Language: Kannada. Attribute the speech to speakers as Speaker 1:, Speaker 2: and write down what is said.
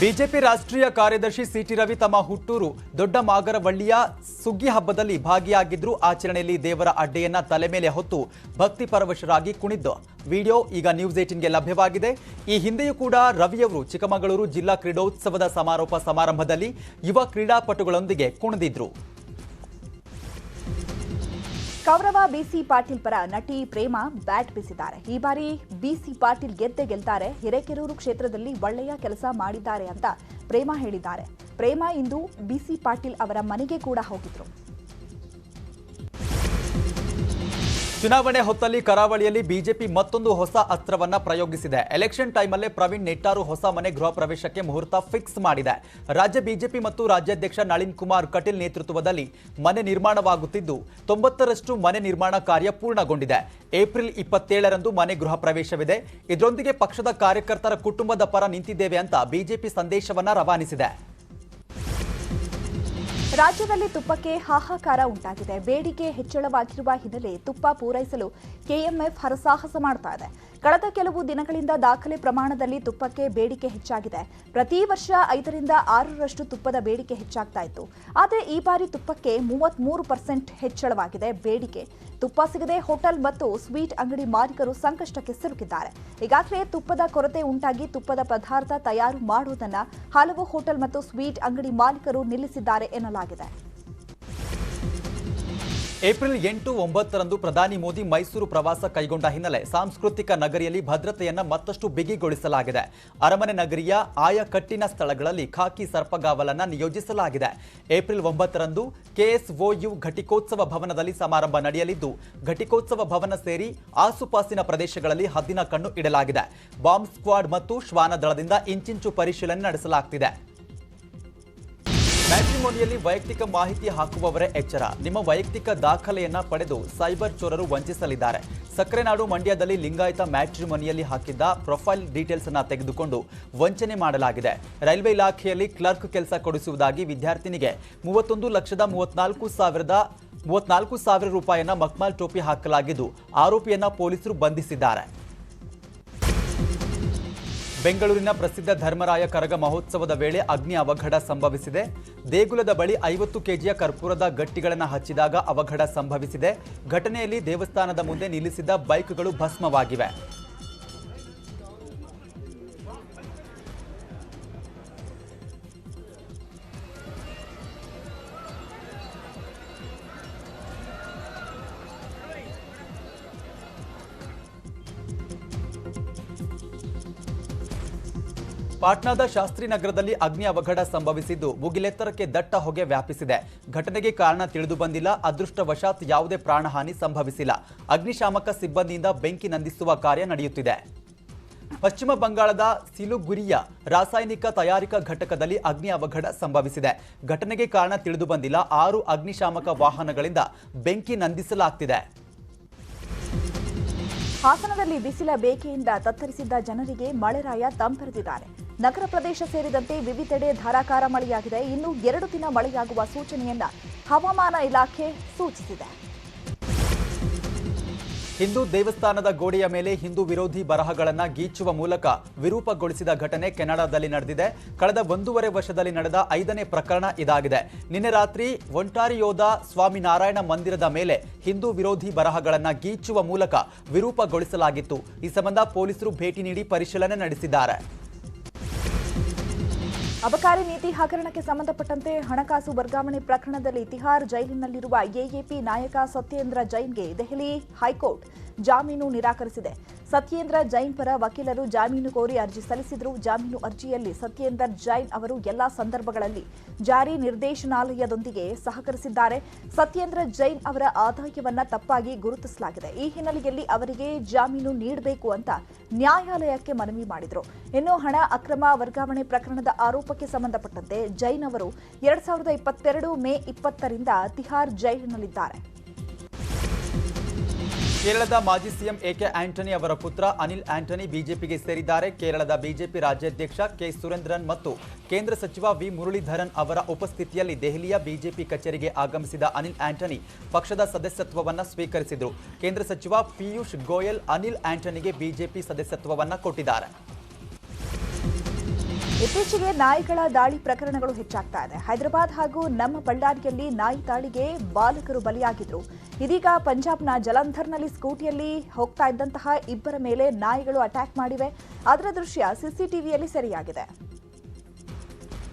Speaker 1: ಬಿಜೆಪಿ ರಾಷ್ಟ್ರೀಯ ಕಾರ್ಯದರ್ಶಿ ಸಿಟಿ ರವಿ ತಮ್ಮ ಹುಟ್ಟೂರು ದೊಡ್ಡ ಮಾಗರವಳ್ಳಿಯ ಸುಗ್ಗಿ ಹಬ್ಬದಲ್ಲಿ ಭಾಗಿಯಾಗಿದ್ರು. ಆಚರಣೆಯಲ್ಲಿ ದೇವರ ಅಡ್ಡೆಯನ್ನ ತಲೆ ಮೇಲೆ ಹೊತ್ತು ಭಕ್ತಿ ಪರವಶರಾಗಿ ಕುಣಿದ್ದು ವಿಡಿಯೋ ಈಗ ನ್ಯೂಸ್ 18ಗೆ ಲಭ್ಯವಾಗಿದೆ. ಈ ಹಿಂದೆಯೂ ಕೂಡ ರವಿಯವರು ಚಿಕ್ಕಮಗಳೂರು ಜಿಲ್ಲಾ ಕ್ರೀಡೋತ್ಸವದ ಸಮಾರೋಪ ಸಮಾರಂಭದಲ್ಲಿ ಯುವ ಕ್ರೀಡಾಪಟುಗಳೊಂದಿಗೆ ಕುಣಿದಿದ್ರು.
Speaker 2: ಕೌರವ ಬಿಸಿ ಪಾಟೀಲ್ ಪರ ನಟಿ ಪ್ರೇಮಾ ಬ್ಯಾಟ್ ಬೀಸಿದ್ದಾರೆ. ಈ ಬಾರಿ ಬಿಸಿ ಪಾಟೀಲ್ ಗೆಲ್ತಾರೆ. ಹಿರೇಕೆರೂರು ಕ್ಷೇತ್ರದಲ್ಲಿ ಒಳ್ಳೆಯ ಕೆಲಸ ಮಾಡಿದ್ದಾರೆ ಅಂತ ಪ್ರೇಮಾ ಹೇಳಿದ್ದಾರೆ. ಪ್ರೇಮಾ ಇಂದು ಬಿಸಿ ಪಾಟೀಲ್ ಅವರ ಮನೆಗೆ ಕೂಡ ಹೋಗಿದ್ರು.
Speaker 1: ಚುನಾವಣೆ ಹೊತ್ತಲ್ಲಿ ಕರಾವಳಿಯಲ್ಲಿ ಬಿಜೆಪಿ ಮತ್ತೊಂದು ಹೊಸ ಅಸ್ತ್ರವನ್ನ ಪ್ರಯೋಗಿಸಿದೆ. ಎಲೆಕ್ಷನ್ ಟೈಮಲ್ಲೇ ಪ್ರವೀಣ್ ನೆಟ್ಟಾರು ಹೊಸ ಮನೆ ಗೃಹ ಪ್ರವೇಶಕ್ಕೆ ಮುಹೂರ್ತ ಫಿಕ್ಸ್ ಮಾಡಿದೆ. ರಾಜ್ಯ ಬಿಜೆಪಿ ಮತ್ತು ರಾಜ್ಯಾಧ್ಯಕ್ಷ ನಳಿನ್ ಕುಮಾರ್ ಕಟೀಲ್ ನೇತೃತ್ವದಲ್ಲಿ ಮನೆ ನಿರ್ಮಾಣವಾಗುತ್ತಿದ್ದು 90ರಷ್ಟು ಮನೆ ನಿರ್ಮಾಣ ಕಾರ್ಯ ಪೂರ್ಣಗೊಂಡಿದೆ. ಏಪ್ರಿಲ್ 27ರಂದು ಮನೆ ಗೃಹ ಪ್ರವೇಶವಿದೆ. ಇದರೊಂದಿಗೆ ಪಕ್ಷದ ಕಾರ್ಯಕರ್ತರ ಕುಟುಂಬದ ಪರ ನಿಂತಿದ್ದೇವೆ ಅಂತ ಬಿಜೆಪಿ ಸಂದೇಶವನ್ನ ರವಾನಿಸಿದೆ.
Speaker 2: ರಾಜ್ಯದಲ್ಲಿ ತುಪ್ಪಕ್ಕೆ ಹಾಹಾಕಾರ ಉಂಟಾಗಿದೆ. ಬೇಡಿಕೆ ಹೆಚ್ಚಳವಾಗಿರುವ ಹಿನ್ನೆಲೆ ತುಪ್ಪ ಪೂರೈಸಲು ಕೆಎಂಎಫ್ ಹರಸಾಹಸ ಮಾಡ್ತಾ ಇದೆ. ಕಳೆದ ಕೆಲವು ದಿನಗಳಿಂದ ದಾಖಲೆ ಪ್ರಮಾಣದಲ್ಲಿ ತುಪ್ಪಕ್ಕೆ ಬೇಡಿಕೆ ಹೆಚ್ಚಾಗಿದೆ. ಪ್ರತಿ ವರ್ಷ 5ರಿಂದ 6ರಷ್ಟು ತುಪ್ಪದ ಬೇಡಿಕೆ ಹೆಚ್ಚಾಗ್ತಾ ಇತ್ತು. ಆದರೆ ಈ ಬಾರಿ ತುಪ್ಪಕ್ಕೆ 33% ಹೆಚ್ಚಳವಾಗಿದೆ ಬೇಡಿಕೆ. ತುಪ್ಪ ಸಿಗದೆ ಹೋಟೆಲ್ ಮತ್ತು ಸ್ವೀಟ್ ಅಂಗಡಿ ಮಾಲೀಕರು ಸಂಕಷ್ಟಕ್ಕೆ ಸಿಲುಕಿದ್ದಾರೆ. ಈಗಾಗಲೇ ತುಪ್ಪದ ಕೊರತೆ ಉಂಟಾಗಿ ತುಪ್ಪದ ಪದಾರ್ಥ ತಯಾರು ಮಾಡುವುದನ್ನು ಹಲವು ಹೋಟೆಲ್ ಮತ್ತು ಸ್ವೀಟ್ ಅಂಗಡಿ ಮಾಲೀಕರು ನಿಲ್ಲಿಸಿದ್ದಾರೆ ಎನ್ನಲಾಗಿದೆ.
Speaker 1: ಏಪ್ರಿಲ್ 8, 9ರಂದು ಪ್ರಧಾನಿ ಮೋದಿ ಮೈಸೂರು ಪ್ರವಾಸ ಕೈಗೊಂಡ ಹಿನ್ನೆಲೆ ಸಾಂಸ್ಕೃತಿಕ ನಗರಿಯಲ್ಲಿ ಭದ್ರತೆಯನ್ನು ಮತ್ತಷ್ಟು ಬಿಗಿಗೊಳಿಸಲಾಗಿದೆ. ಅರಮನೆ ನಗರಿಯ ಆಯಕಟ್ಟಿನ ಸ್ಥಳಗಳಲ್ಲಿ ಖಾಕಿ ಸರ್ಪಗಾವಲನ್ನು ನಿಯೋಜಿಸಲಾಗಿದೆ. ಏಪ್ರಿಲ್ 9ರಂದು ಕೆಎಸ್ಒಯು ಘಟಿಕೋತ್ಸವ ಭವನದಲ್ಲಿ ಸಮಾರಂಭ ನಡೆಯಲಿದ್ದು, ಘಟಿಕೋತ್ಸವ ಭವನ ಸೇರಿ ಆಸುಪಾಸಿನ ಪ್ರದೇಶಗಳಲ್ಲಿ ಹದ್ದಿನ ಕಣ್ಣು ಇಡಲಾಗಿದೆ. ಬಾಂಬ್ ಸ್ಕ್ವಾಡ್ ಮತ್ತು ಶ್ವಾನ ದಳದಿಂದ ಇಂಚಿಂಚು ಪರಿಶೀಲನೆ ನಡೆಸಲಾಗುತ್ತಿದೆ. ಮ್ಯಾಟ್ರಿಮೋನಿಯಲ್ಲಿ ವೈಯಕ್ತಿಕ ಮಾಹಿತಿ ಹಾಕುವವರೇ ಎಚ್ಚರ. ನಿಮ್ಮ ವೈಯಕ್ತಿಕ ದಾಖಲೆಯನ್ನ ಪಡೆದು ಸೈಬರ್ ಚೋರರು ವಂಚಿಸಲಿದ್ದಾರೆ. ಸಕ್ಕರೆನಾಡು ಮಂಡ್ಯದಲ್ಲಿ ಲಿಂಗಾಯತ ಮ್ಯಾಟ್ರಿಮೋನಿಯಲ್ಲಿ ಹಾಕಿದ್ದ ಪ್ರೊಫೈಲ್ ಡೀಟೇಲ್ಸ್ ಅನ್ನು ತೆಗೆದುಕೊಂಡು ವಂಚನೆ ಮಾಡಲಾಗಿದೆ. ರೈಲ್ವೆ ಇಲಾಖೆಯಲ್ಲಿ ಕ್ಲರ್ಕ್ ಕೆಲಸ ಕೊಡಿಸುವುದಾಗಿ ವಿದ್ಯಾರ್ಥಿನಿಗೆ 31,34,000 ರೂಪಾಯಿಯನ್ನ ಮಕ್ಮಾಲ್ ಟೋಪಿ ಹಾಕಲಾಗಿದ್ದು, ಆರೋಪಿಯನ್ನ ಪೊಲೀಸರು ಬಂಧಿಸಿದ್ದಾರೆ. ಬೆಂಗಳೂರಿನ ಪ್ರಸಿದ್ಧ ಧರ್ಮರಾಯ ಕರಗ ಮಹೋತ್ಸವದ ವೇಳೆ ಅಗ್ನಿ ಅವಘಡ ಸಂಭವಿಸಿದೆ. ದೇಗುಲದ ಬಳಿ 50 ಕೆಜಿಯ ಕರ್ಪೂರದ ಗಟ್ಟಿಗಳನ್ನು ಹಚ್ಚಿದಾಗ ಅವಘಡ ಸಂಭವಿಸಿದೆ. ಘಟನೆಯಲ್ಲಿ ದೇವಸ್ಥಾನದ ಮುಂದೆ ನಿಲ್ಲಿಸಿದ್ದ ಬೈಕ್ಗಳು ಭಸ್ಮವಾಗಿವೆ. ಪಾಟ್ನಾದ ಶಾಸ್ತ್ರಿನಗರದಲ್ಲಿ ಅಗ್ನಿ ಅವಘಡ ಸಂಭವಿಸಿದ್ದು, ಮುಗಿಲೆತ್ತರಕ್ಕೆ ದಟ್ಟ ಹೊಗೆ ವ್ಯಾಪಿಸಿದೆ. ಘಟನೆಗೆ ಕಾರಣ ತಿಳಿದು ಬಂದಿಲ್ಲ. ಅದೃಷ್ಟವಶಾತ್ ಯಾವುದೇ ಪ್ರಾಣಹಾನಿ ಸಂಭವಿಸಿಲ್ಲ. ಅಗ್ನಿಶಾಮಕ ಸಿಬ್ಬಂದಿಯಿಂದ ಬೆಂಕಿ ನಂದಿಸುವ ಕಾರ್ಯ ನಡೆಯುತ್ತಿದೆ. ಪಶ್ಚಿಮ ಬಂಗಾಳದ ಸಿಲಿಗುರಿಯ ರಾಸಾಯನಿಕ ತಯಾರಿಕಾ ಘಟಕದಲ್ಲಿ ಅಗ್ನಿ ಅವಘಡ ಸಂಭವಿಸಿದೆ. ಘಟನೆಗೆ ಕಾರಣ ತಿಳಿದು ಬಂದಿಲ್ಲ. 6 ಅಗ್ನಿಶಾಮಕ ವಾಹನಗಳಿಂದ ಬೆಂಕಿ ನಂದಿಸಲಾಗುತ್ತಿದೆ.
Speaker 2: ಹಾಸನದಲ್ಲಿ ಬಿಸಿಲ ಬೇಕೆಯಿಂದ ತತ್ತರಿಸಿದ್ದ ಜನರಿಗೆ ಮಳೆರಾಯ ತಂಪೆರೆದಿದ್ದಾರೆ. ನಗರ ಪ್ರದೇಶ ಸೇರಿದಂತೆ ವಿವಿಧೆಡೆ ಧಾರಾಕಾರ ಮಳೆಯಾಗಿದೆ. ಇನ್ನು 2 ದಿನ ಮಳೆಯಾಗುವ ಸೂಚನೆಯನ್ನ ಹವಾಮಾನ ಇಲಾಖೆ ಸೂಚಿಸಿದೆ.
Speaker 1: ಹಿಂದೂ ದೇವಸ್ಥಾನದ ಗೋಡೆಯ ಮೇಲೆ ಹಿಂದೂ ವಿರೋಧಿ ಬರಹಗಳನ್ನು ಗೀಚುವ ಮೂಲಕ ವಿರೂಪಗೊಳಿಸಿದ ಘಟನೆ ಕೆನಡಾದಲ್ಲಿ ನಡೆದಿದೆ. ಕಳೆದ 1.5 ವರ್ಷದಲ್ಲಿ ನಡೆದ 5ನೇ ಪ್ರಕರಣ ಇದಾಗಿದೆ. ನಿನ್ನೆ ರಾತ್ರಿ ಒಂಟಾರಿಯೋದ ಸ್ವಾಮಿನಾರಾಯಣ ಮಂದಿರದ ಮೇಲೆ ಹಿಂದೂ ವಿರೋಧಿ ಬರಹಗಳನ್ನು ಗೀಚುವ ಮೂಲಕ ವಿರೂಪಗೊಳಿಸಲಾಗಿತ್ತು. ಈ ಸಂಬಂಧ ಪೊಲೀಸರು ಭೇಟಿ ನೀಡಿ ಪರಿಶೀಲನೆ ನಡೆಸಿದ್ದಾರೆ.
Speaker 2: ಅಬಕಾರಿ ನೀತಿ ಹಗರಣಕ್ಕೆ ಸಂಬಂಧಪಟ್ಟಂತೆ ಹಣಕಾಸು ವರ್ಗಾವಣೆ ಪ್ರಕರಣದಲ್ಲಿ ತಿಹಾರ್ ಜೈಲಿನಲ್ಲಿರುವ ಎಎಪಿ ನಾಯಕ ಸತ್ಯೇಂದ್ರ ಜೈನ್ಗೆ ದೆಹಲಿ ಹೈಕೋರ್ಟ್ ಜಾಮೀನು ನಿರಾಕರಿಸಿದೆ. ಸತ್ಯೇಂದ್ರ ಜೈನ್ ಪರ ವಕೀಲರು ಜಾಮೀನು ಕೋರಿ ಅರ್ಜಿ ಸಲ್ಲಿಸಿದರು. ಜಾಮೀನು ಅರ್ಜಿಯಲ್ಲಿ ಸತ್ಯೇಂದ್ರ ಜೈನ್ ಅವರು ಎಲ್ಲಾ ಸಂದರ್ಭಗಳಲ್ಲಿ ಜಾರಿ ನಿರ್ದೇಶನಾಲಯದೊಂದಿಗೆ ಸಹಕರಿಸಿದ್ದಾರೆ. ಸತ್ಯೇಂದ್ರ ಜೈನ್ ಅವರ ಆದಾಯವನ್ನ ತಪ್ಪಾಗಿ ಗುರುತಿಸಲಾಗಿದೆ. ಈ ಹಿನ್ನೆಲೆಯಲ್ಲಿ ಅವರಿಗೆ ಜಾಮೀನು ನೀಡಬೇಕು ಅಂತ ನ್ಯಾಯಾಲಯಕ್ಕೆ ಮನವಿ ಮಾಡಿದರು. ಇನ್ನು ಹಣ ಅಕ್ರಮ ವರ್ಗಾವಣೆ ಪ್ರಕರಣದ ಆರೋಪಕ್ಕೆ ಸಂಬಂಧಪಟ್ಟಂತೆ ಜೈನ್ ಅವರು 2022 ಮೇ 20ರಿಂದ ತಿಹಾರ್ ಜೈಲಿನಲ್ಲಿದ್ದಾರೆ.
Speaker 1: ಕೇರಳದ ಮಾಜಿ ಸಿಎಂ ಎಕೆ ಆಂಟನಿ ಅವರ ಪುತ್ರ ಅನಿಲ್ ಆಂಟನಿ ಬಿಜೆಪಿಗೆ ಸೇರಿದ್ದಾರೆ. ಕೇರಳದ ಬಿಜೆಪಿ ರಾಜ್ಯಾಧ್ಯಕ್ಷ ಕೆ ಸುರೇಂದ್ರನ್ ಮತ್ತು ಕೇಂದ್ರ ಸಚಿವ ವಿ ಮುರಳೀಧರನ್ ಅವರ ಉಪಸ್ಥಿತಿಯಲ್ಲಿ ದೆಹಲಿಯ ಬಿಜೆಪಿ ಕಚೇರಿಗೆ ಆಗಮಿಸಿದ ಅನಿಲ್ ಆಂಟನಿ ಪಕ್ಷದ ಸದಸ್ಯತ್ವವನ್ನು ಸ್ವೀಕರಿಸಿದರು. ಕೇಂದ್ರ ಸಚಿವ ಪಿಯೂಷ್ ಗೋಯಲ್ ಅನಿಲ್ ಆಂಟನಿಗೆ ಬಿಜೆಪಿ ಸದಸ್ಯತ್ವವನ್ನು ಕೊಟ್ಟಿದ್ದಾರೆ.
Speaker 2: ಇತ್ತೀಚೆಗೆ ನಾಯಿಗಳ ದಾಳಿ ಪ್ರಕರಣಗಳು ಹೆಚ್ಚಾಗ್ತಾ ಇದೆ. ಹೈದರಾಬಾದ್ ಹಾಗೂ ನಮ್ಮ ಬಳ್ಳಾರಿಯಲ್ಲಿ ನಾಯಿ ದಾಳಿಗೆ ಬಾಲಕರು ಬಲಿಯಾಗಿದ್ರು. ಇದೀಗ ಪಂಜಾಬ್ನ ಜಲಂಧರ್ನಲ್ಲಿ ಸ್ಕೂಟಿಯಲ್ಲಿ ಹೋಗ್ತಾ ಇದ್ದಂತಹ ಇಬ್ಬರ ಮೇಲೆ ನಾಯಿಗಳು ಅಟ್ಯಾಕ್ ಮಾಡಿವೆ. ಅದರ ದೃಶ್ಯ ಸಿಸಿಟಿವಿಯಲ್ಲಿ ಸೆರೆಯಾಗಿದೆ.